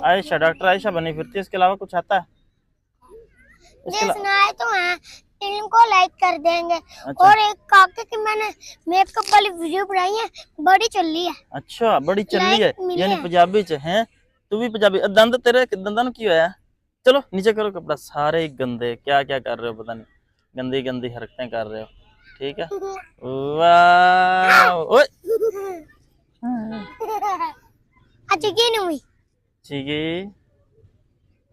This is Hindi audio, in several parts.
आयशा, डॉक्टर आयशा बनी फिरती है, इसके अलावा कुछ आता है? सुनाए तो हैं, इनको लाइक कर देंगे। अच्छा। और एक काके की मैंने मेकअप वाली वीडियो बनाई है, बड़ी चल रही है। अच्छा, बड़ी चल रही है, यानी पंजाबी च हैं? तू भी पंजाबी? दंद तेरे दंदां की होया? चलो नीचे करो कपड़ा, सारे ही गंदे, क्या क्या कर रहे हो पता नहीं, गंदी गंदी हरकतें कर रहे हो, ठीक है? वाह ओए अच्छी नहीं चीगी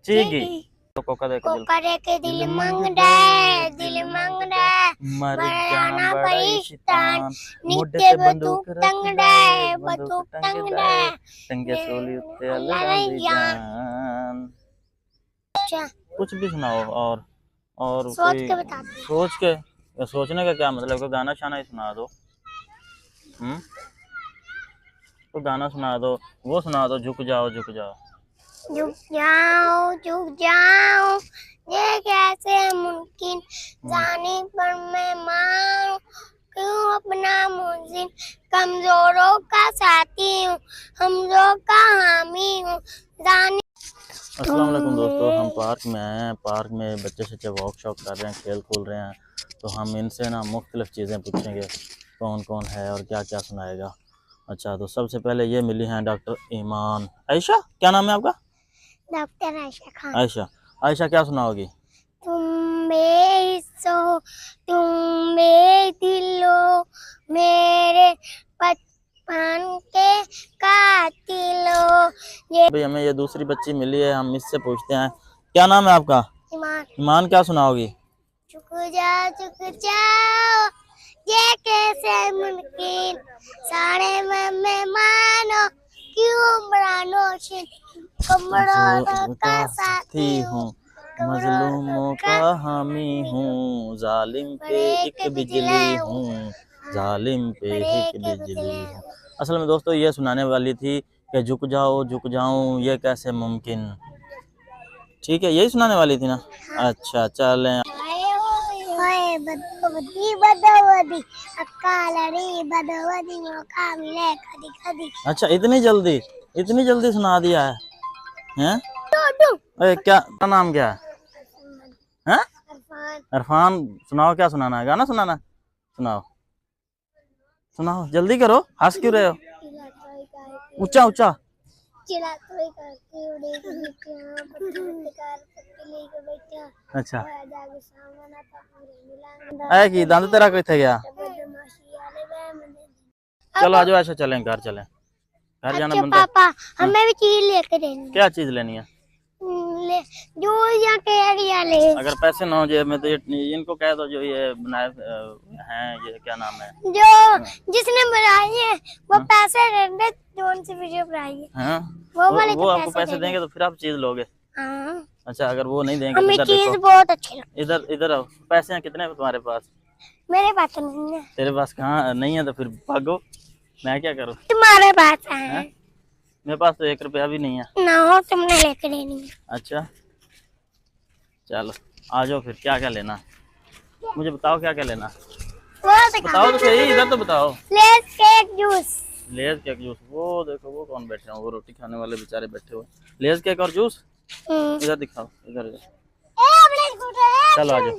चीगी कोका देखो कोकरे के दिल मंगदा मर जाना बड़ा बड़ा शैतान मुड्ढे नित्ते ते बंदूक तंगड़ा बंदूक तंगड़ा टंगे सोली उत्ते अलग जान। अच्छा कुछ भी सुनाओ और सोच कोई के बता सोच के, या सोचने का क्या मतलब? कोई गाना शाना ही सुना दो। तो गाना सुना दो, वो सुना दो, झुक जाओ झुक जाओ। झुक जाओ ये कैसे मुमकिन, जाने पर मैं मारूं क्यों अपना मुझे, कमजोरों का साथी हूँ, हमजों का हामी हूँ, जाने। अस्सलाम वालेकुम दोस्तों, हम पार्क में आए हैं। पार्क में बच्चे शच्चे वॉक शॉक कर रहे हैं, खेल कूद रहे हैं, तो हम इनसे ना मुख्तलिफ चीज़ें पूछेंगे, कौन कौन है और क्या क्या सुनाएगा। अच्छा, तो सबसे पहले ये मिली हैं डॉक्टर ईमान। आयशा, क्या नाम है आपका? डॉक्टर आयशा खान। आयशा, आयशा क्या सुनाओगी? तुम मेरे दिलो मेरे बचपन के कातिलो। ये भाई हमें ये दूसरी बच्ची मिली है, हम इससे पूछते हैं, क्या नाम है आपका? ईमान। ईमान, क्या सुनाओगी? झुक जाओ ये कैसे मुमकिन, सारे में मानो क्यों बरानो कमरों का साथी हूँ, मजलूमों का हामी हूँ, जालिम पे एक बिजली हूँ, जालिम पे एक बिजली हूँ। असल में दोस्तों ये सुनाने वाली थी कि झुक जाऊँ ये कैसे मुमकिन, ठीक है, यही सुनाने वाली थी ना? अच्छा चलें। अच्छा, इतनी जल्दी सुना दिया है, हैं? अरे क्या नाम क्या है? इरफान, सुनाओ, क्या सुनाना है? गाना सुनाना? सुनाओ जल्दी करो, हंस क्यों रहे हो? ऊंचा ऊंचा। अच्छा, ऐ की दंद तेरा किथे गया? चलो आजो ऐसा, चलें घर, चलें घर जाना अच्छा बनता। पापा हमें भी चीज लेकर देनी। क्या चीज लेनी है? जो या के ले। अगर पैसे ना हो जेब में तो इनको कह दो, जो ये बनाए हैं, ये क्या नाम है, जो जिसने बनाई है वो पैसे दे दे, जोन से वीडियो बनाई है वो आपको पैसे देंगे तो फिर आप चीज लोगे। अच्छा, अगर वो नहीं देंगे हमें तो चीज बहुत अच्छी लगती। इधर आओ। पैसे हैं कितने तुम्हारे पास? मेरे पास तो नहीं है। तेरे पास कहाँ नहीं है? तो फिर भागो, मैं क्या करूँ? तुम्हारे पास है? मेरे पास तो 1 रुपया भी नहीं है ना हो, तुमने लेकर देनी है। अच्छा चलो आ जाओ, फिर क्या क्या लेना मुझे बताओ, क्या क्या लेना बताओ तो सही, इधर तो बताओ। लेज केक जूस। लेज केक जूस, वो देखो वो कौन बैठे हैं, वो रोटी खाने वाले बेचारे बैठे हुए। लेज केक और जूस, इधर दिखाओ, इधर चलो आ जाओ।